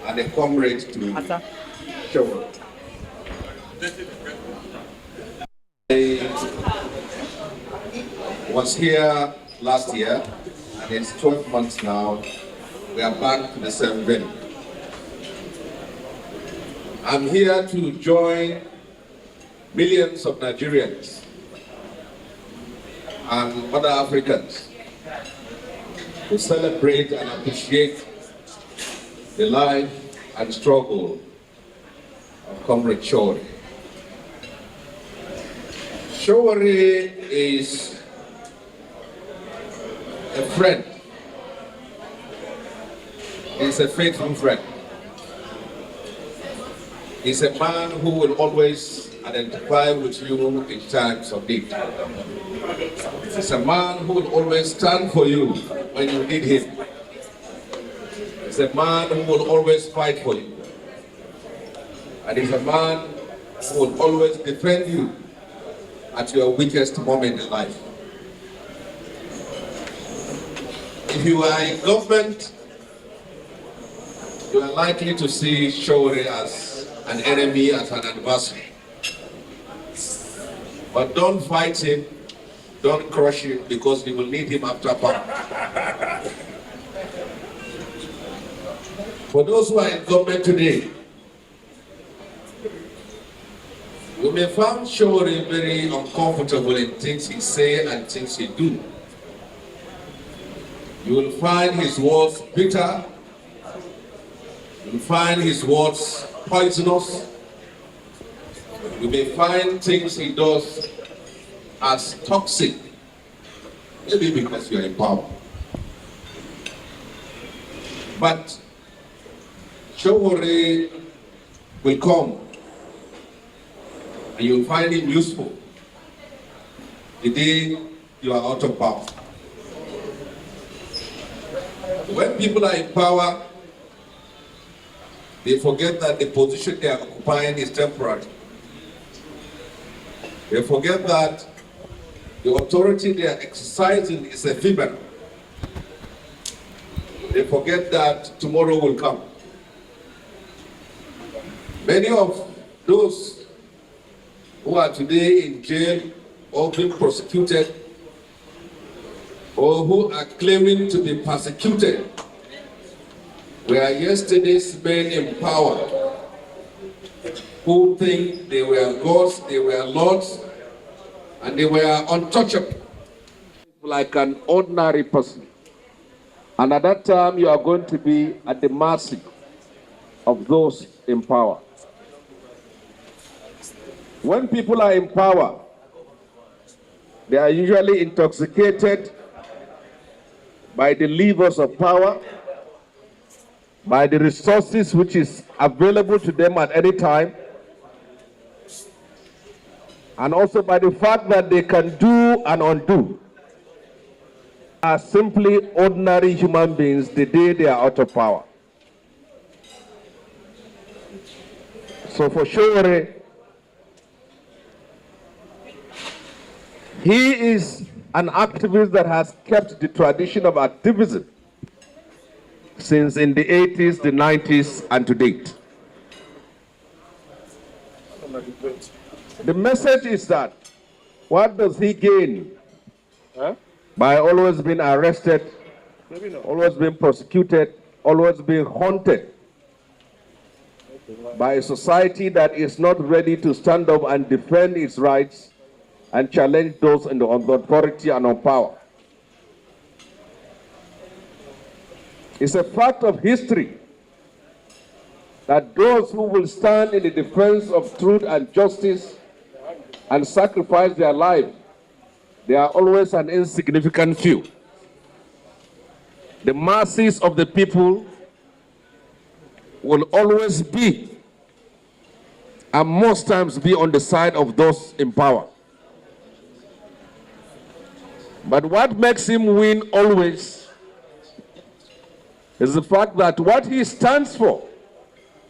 and a comrade to Shehu. I was here last year, and it's 12 months now. We are back to the same venue. I'm here to join millions of Nigerians and other Africans to celebrate and appreciate the life and struggle of Comrade Shehu. Shehu is a friend. He's a faithful friend. He's a man who will always identify with you in times of need. He's a man who will always stand for you when you need him. He's a man who will always fight for you. And he's a man who will always defend you at your weakest moment in life. If you are in government, you are likely to see Shehu as an enemy, as an adversary. But don't fight him, don't crush him, because you will need him after power. For those who are in government today, you may find Shehu very uncomfortable in things he say and things he do. You will find his words bitter. You will find his words poisonous. You may find things he does as toxic, maybe because you are in power. But Shehu will come and you'll find him useful the day you are out of power. When people are in power, they forget that the position they are occupying is temporary. They forget that the authority they are exercising is ephemeral. They forget that tomorrow will come. Many of those who are today in jail or being prosecuted or who are claiming to be persecuted were yesterday's men in power who think they were gods, they were lords, and they were untouchable, like an ordinary person. And at that time, you are going to be at the mercy of those in power. When people are in power, they are usually intoxicated by the levers of power, by the resources which is available to them at any time, and also by the fact that they can do and undo. Are simply ordinary human beings the day they are out of power. So for Shehu, he is an activist that has kept the tradition of activism since in the 80s, the 90s, and to date. The message is that, what does he gain by always being arrested, always being prosecuted, always being haunted by a society that is not ready to stand up and defend its rights and challenge those in the authority and on power? It's a fact of history that those who will stand in the defense of truth and justice and sacrifice their life, they are always an insignificant few. The masses of the people will always be, and most times be, on the side of those in power. But what makes him win always is the fact that what he stands for,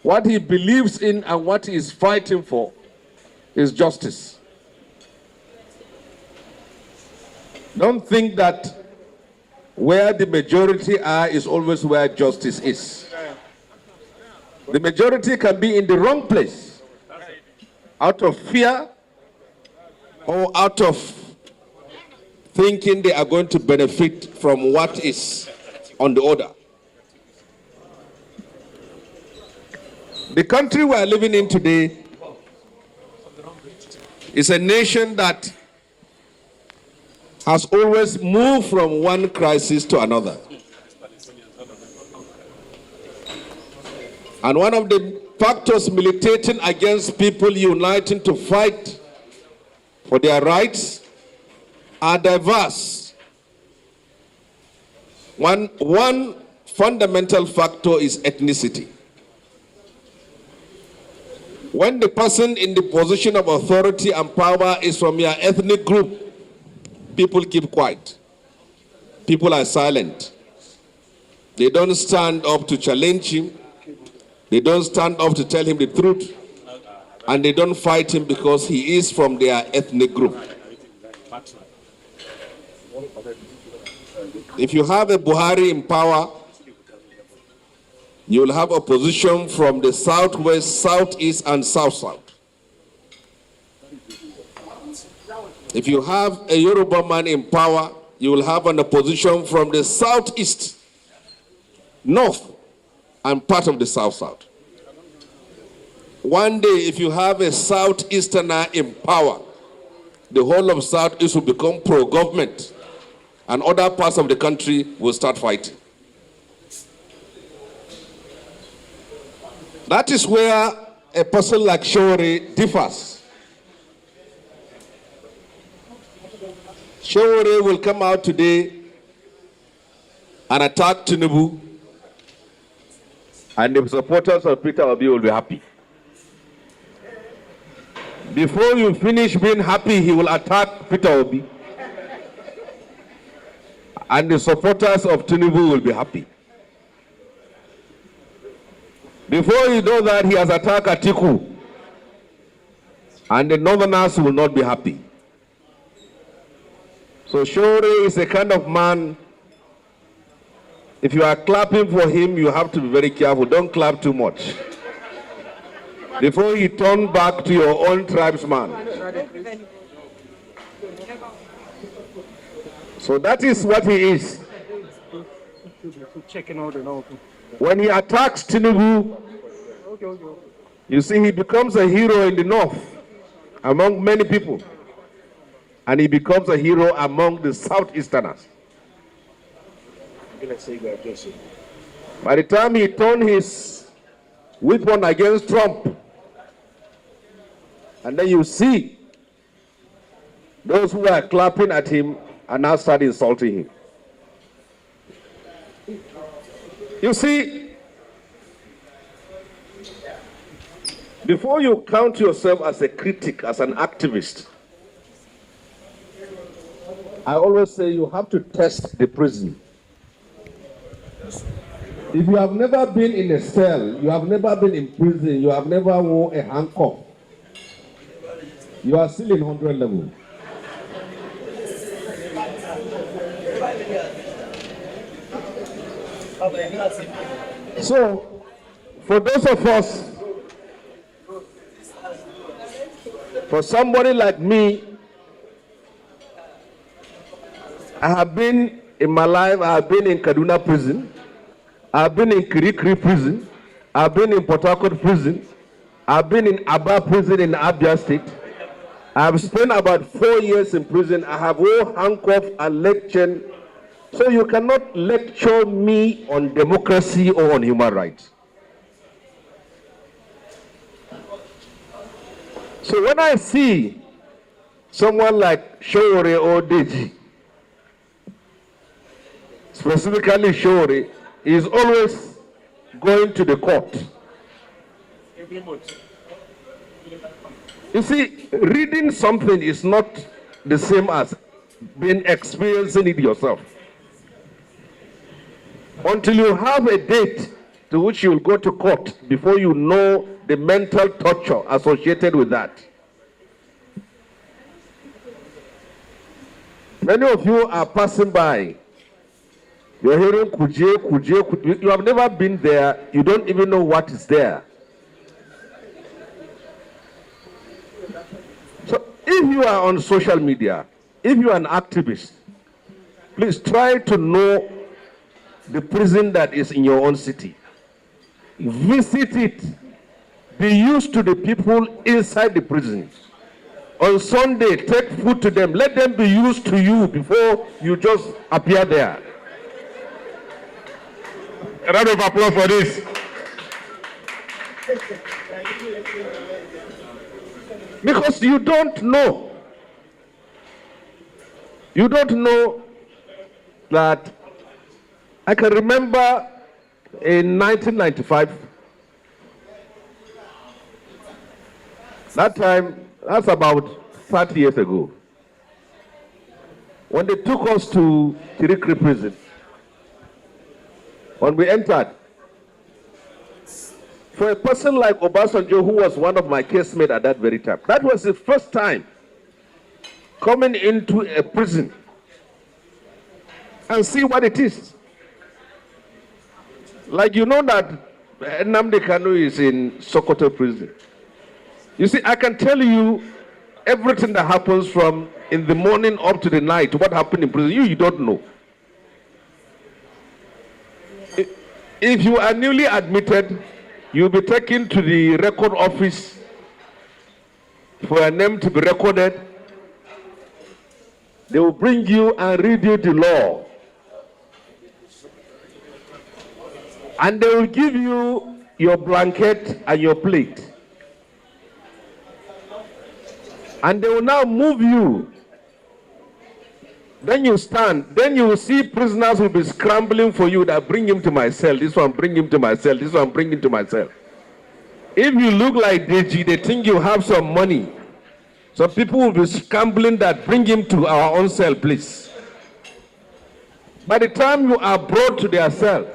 what he believes in, and what he is fighting for is justice. Don't think that where the majority are is always where justice is. The majority can be in the wrong place, out of fear or out of thinking they are going to benefit from what is on the order. The country we are living in today is a nation that has always moved from one crisis to another. And one of the factors militating against people uniting to fight for their rights are diverse. One fundamental factor is ethnicity. When the person in the position of authority and power is from your ethnic group, people keep quiet. People are silent. They don't stand up to challenge him. They don't stand up to tell him the truth. And they don't fight him because he is from their ethnic group. If you have a Buhari in power, you will have opposition from the southwest, southeast, and south-south. If you have a Yoruba man in power, you will have an opposition from the southeast, north, and part of the south-south. One day, if you have a southeasterner in power, the whole of southeast will become pro-government, and other parts of the country will start fighting. That is where a person like Shehu differs. Shehu will come out today and attack Tinubu, and the supporters of Peter Obi will be happy. Before you finish being happy, he will attack Peter Obi, and the supporters of Tinubu will be happy. Before you know that, he has attacked Atiku, and the Northerners will not be happy. So Shehu is a kind of man, if you are clapping for him, you have to be very careful. Don't clap too much. Before you turn back to your own tribesman. So that is what he is. When he attacks Tinubu, you see, he becomes a hero in the north among many people. And he becomes a hero among the southeasterners. By the time he turned his weapon against Trump, and then you see those who are clapping at him and now start insulting him. You see, before you count yourself as a critic, as an activist, I always say you have to test the prison. If you have never been in a cell, you have never been in prison, you have never worn a handcuff, you are still in 100 level. So, for those of us, for somebody like me, I have been in my life, I have been in Kaduna prison, I have been in Kirikiri prison, I have been in Port Harcourt prison, I have been in Aba prison in Abia State. I have spent about 4 years in prison. I have all handcuffed and lectured. So you cannot lecture me on democracy or on human rights. So when I see someone like Shehu or Deji, specifically Shehu, is always going to the court. You see, reading something is not the same as being experiencing it yourself. Until you have a date to which you will go to court before you know the mental torture associated with that. Many of you are passing by You're hearing Kuje, Kuje, Kuje. You have never been there. You don't even know what is there. So if you are on social media, if you are an activist, please try to know the prison that is in your own city. Visit it. Be used to the people inside the prison. On Sunday, take food to them. Let them be used to you before you just appear there. A round of applause for this. Because you don't know. You don't know that. I can remember in 1995, that time, that's about 30 years ago, when they took us to Tirikri prison, when we entered, for a person like Obasanjo, who was one of my casemates at that very time, that was the first time coming into a prison and see what it is. Like, you know that Nnamdi Kanu is in Sokoto prison. You see, I can tell you everything that happens from in the morning up to the night, what happened in prison. You don't know. If you are newly admitted, you'll be taken to the record office for a name to be recorded. They will bring you and read you the law. And they will give you your blanket and your plate. And they will now move you. Then you stand. Then you will see prisoners will be scrambling for you that bring him to my cell. This one bring him to my cell. This one bring him to my cell. If you look like Deji, they think you have some money. So people will be scrambling that bring him to our own cell, please. By the time you are brought to their cell,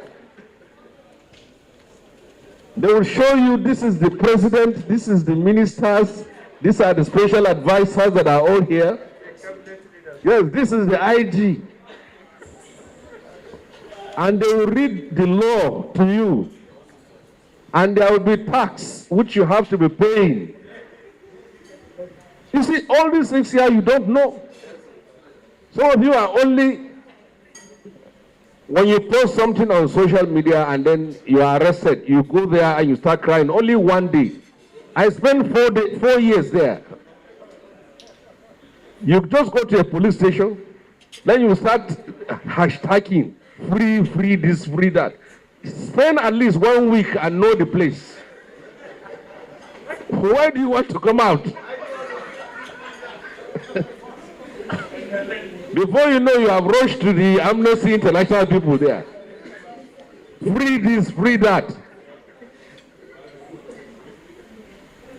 they will show you this is the president, this is the ministers, these are the special advisors that are all here. Yes, this is the IG. And they will read the law to you. And there will be tax which you have to be paying. You see, all these things here you don't know. Some of you are only, when you post something on social media and then you are arrested, you go there and you start crying. Only one day. I spent 4 years there. You just go to a police station, then you start hashtagging, free this, free that. Spend at least 1 week and know the place. Why do you want to come out? Before you know, you have rushed to the Amnesty International people there. Free this, free that.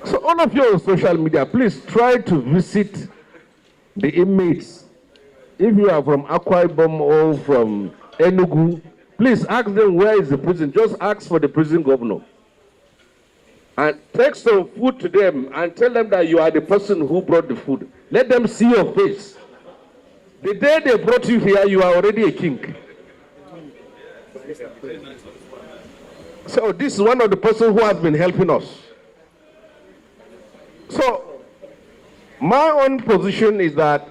So all of you on social media, please try to visit the inmates. If you are from Akwa Ibom or from Enugu, please ask them where is the prison. Just ask for the prison governor. And take some food to them and tell them that you are the person who brought the food. Let them see your face. The day they brought you here, you are already a king. So this is one of the persons who has been helping us. So my own position is that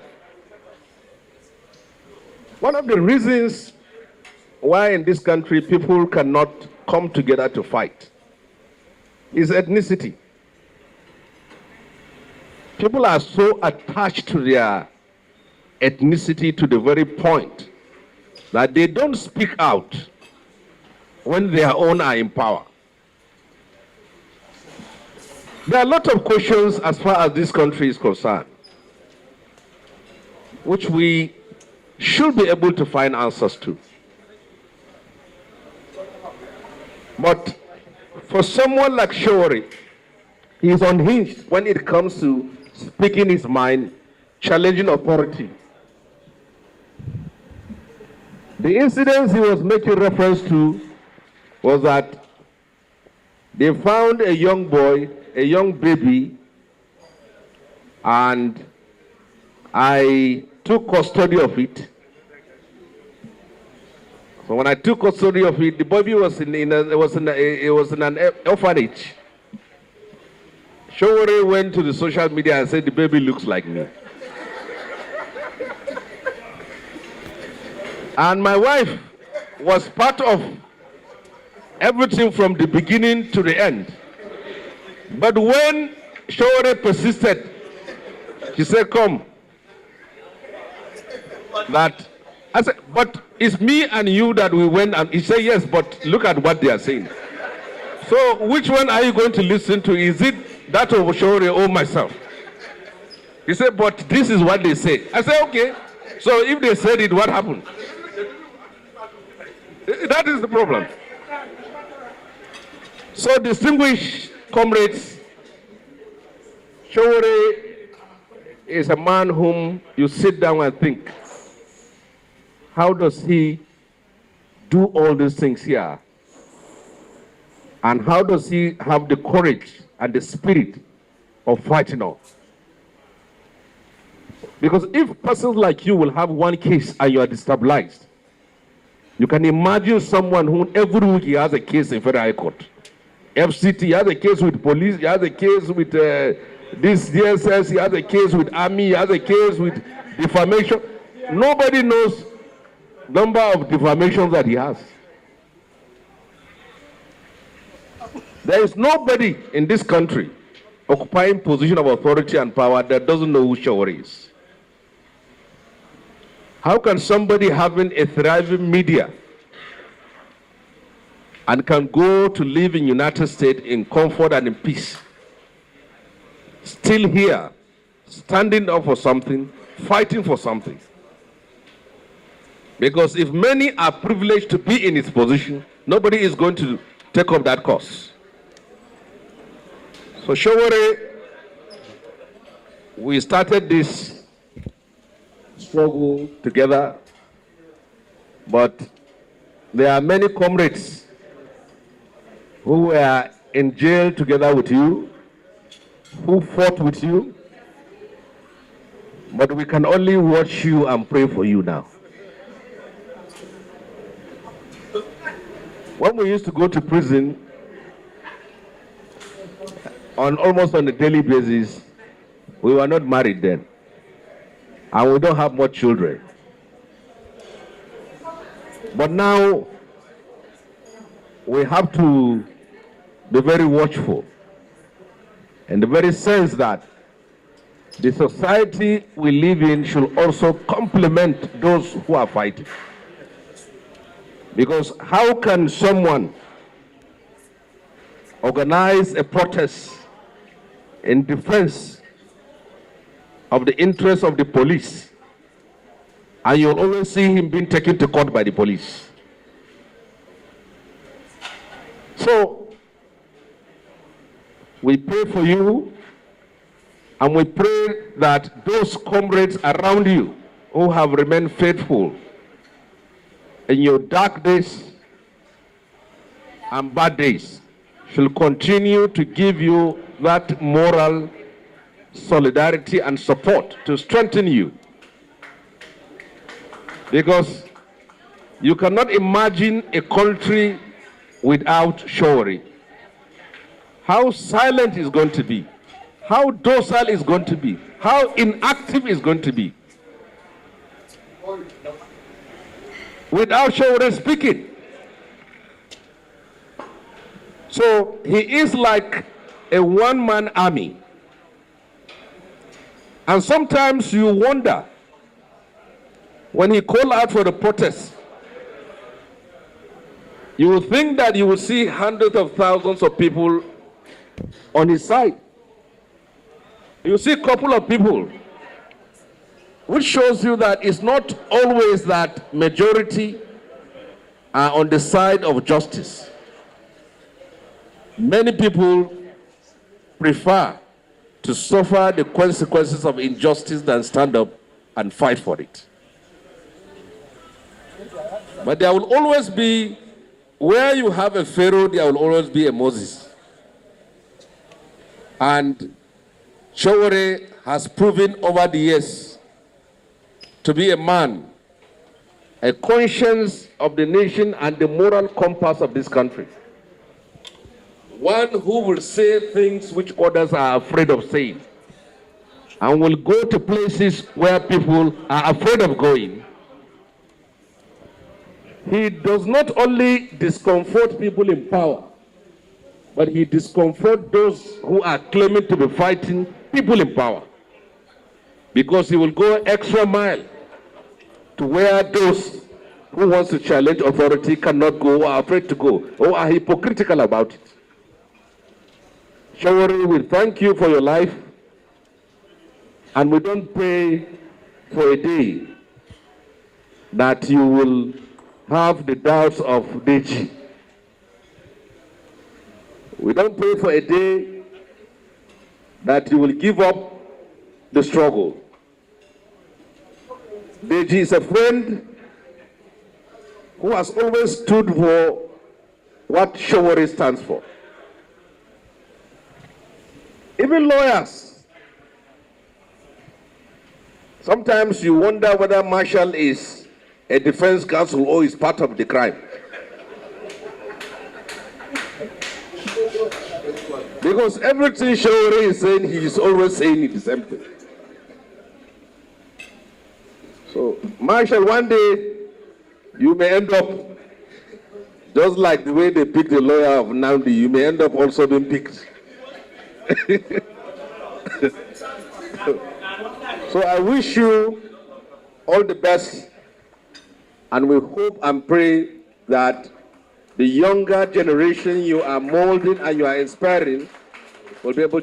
one of the reasons why in this country people cannot come together to fight is ethnicity. People are so attached to their ethnicity to the very point that they don't speak out when their own are in power. There are a lot of questions as far as this country is concerned, which we should be able to find answers to. But for someone like Shehu, he is unhinged when it comes to speaking his mind, challenging authority. The incidents he was making reference to was that they found a young boy, a young baby, and I took custody of it. So when I took custody of it, the baby was in an orphanage. Shehu went to the social media and said the baby looks like me. And my wife was part of everything from the beginning to the end. But when Shehu persisted, she said, come. I said, but it's me and you that we went, and he said, yes, but look at what they are saying. So which one are you going to listen to? Is it that of Shehu or myself? He said, but this is what they say. I said, okay. So if they said it, what happened? That is the problem. So distinguished comrades, Shehu is a man whom you sit down and think, how does he do all these things here? And how does he have the courage and the spirit of fighting off? Because if persons like you will have one case and you are destabilized, you can imagine someone who every week he has a case in Federal High Court. FCT, he has a case with police, he has a case with this DSS, he has a case with army, he has a case with defamation. Nobody knows number of defamations that he has. There is nobody in this country occupying position of authority and power that doesn't know who Shehu is. How can somebody having a thriving media and can go to live in United States in comfort and in peace, still here, standing up for something, fighting for something? Because if many are privileged to be in its position, nobody is going to take up that cause. So Shehu, we started this struggle together, but there are many comrades who were in jail together with you, who fought with you, but we can only watch you and pray for you now. When we used to go to prison almost on a daily basis, we were not married then, and we don't have much children. But now we have to be very watchful, in the very sense that the society we live in should also complement those who are fighting. Because how can someone organize a protest in defense of the interests of the police, and you'll always see him being taken to court by the police? So we pray for you, and we pray that those comrades around you who have remained faithful in your dark days and bad days shall continue to give you that moral solidarity and support to strengthen you. Because you cannot imagine a country without Shehu. How silent is going to be, how docile is going to be, how inactive is going to be without Shehu speaking. So he is like a one-man army. And sometimes you wonder, when he called out for the protest, you will think that you will see hundreds of thousands of people on his side. You see a couple of people, which shows you that it's not always that majority are on the side of justice. Many people prefer to suffer the consequences of injustice than stand up and fight for it. But there will always be, where you have a Pharaoh, there will always be a Moses. And Shehu has proven over the years to be a man a conscience of the nation and the moral compass of this country. One who will say things which others are afraid of saying, and will go to places where people are afraid of going. He does not only discomfort people in power, but he discomforts those who are claiming to be fighting people in power. Because he will go extra mile to where those who want to challenge authority cannot go, or are afraid to go, or are hypocritical about it. Shehu, we thank you for your life, and we don't pray for a day that you will have the doubts of Deji. We don't pray for a day that you will give up the struggle. Deji is a friend who has always stood for what Shehu stands for. Even lawyers, sometimes you wonder whether Marshall is a defense counsel or is part of the crime. Because everything Shehu is saying, he is always saying the same thing. So, Marshall, one day, you may end up, just like the way they picked the lawyer of Nandi, you may end up also being picked. So I wish you all the best, and we hope and pray that the younger generation you are molding and you are inspiring will be able to